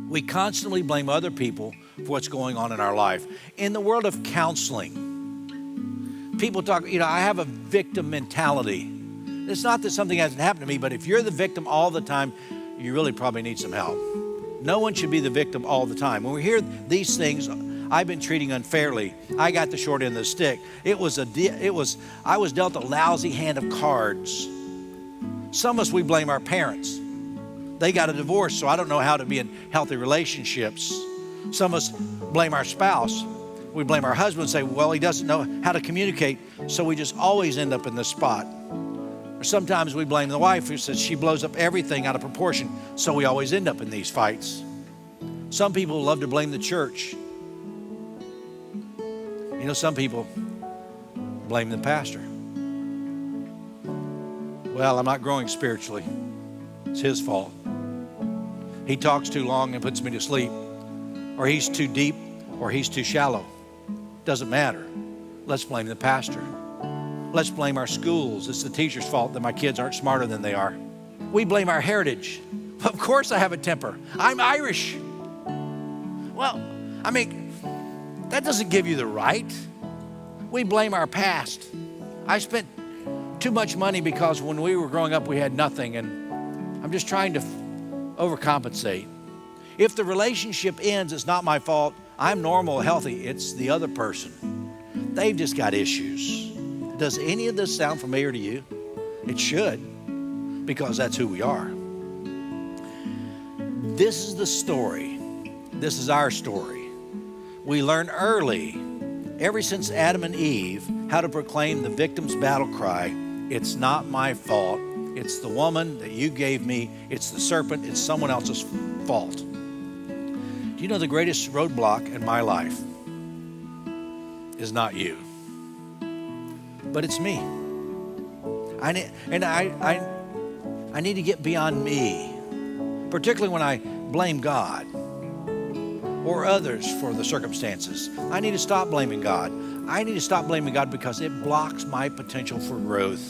We constantly blame other people for what's going on in our life. In the world of counseling, people talk, I have a victim mentality. It's not that something hasn't happened to me, but if you're the victim all the time, you really probably need some help. No one should be the victim all the time. When we hear these things, I've been treating unfairly. I got the short end of the stick. I was dealt a lousy hand of cards. Some of us, we blame our parents. They got a divorce, so I don't know how to be in healthy relationships. Some of us blame our spouse. We blame our husband and say, well, he doesn't know how to communicate, so we just always end up in this spot. Or sometimes we blame the wife who says she blows up everything out of proportion, so we always end up in these fights. Some people love to blame the church. Some people blame the pastor. Well, I'm not growing spiritually. It's his fault. He talks too long and puts me to sleep. Or he's too deep, or he's too shallow. Doesn't matter. Let's blame the pastor. Let's blame our schools. It's the teacher's fault that my kids aren't smarter than they are. We blame our heritage. Of course I have a temper. I'm Irish. Well, that doesn't give you the right. We blame our past. I spent too much money because when we were growing up we had nothing, and I'm just trying to overcompensate. If the relationship ends, it's not my fault. I'm normal, healthy. It's the other person. They've just got issues. Does any of this sound familiar to you? It should, because that's who we are. This is the story. This is our story. We learn early, ever since Adam and Eve, how to proclaim the victim's battle cry. It's not my fault. It's the woman that you gave me. It's the serpent. It's someone else's fault. Do you know the greatest roadblock in my life is not you, but it's me. I need to get beyond me, particularly when I blame God or others for the circumstances. I need to stop blaming God. I need to stop blaming God because it blocks my potential for growth.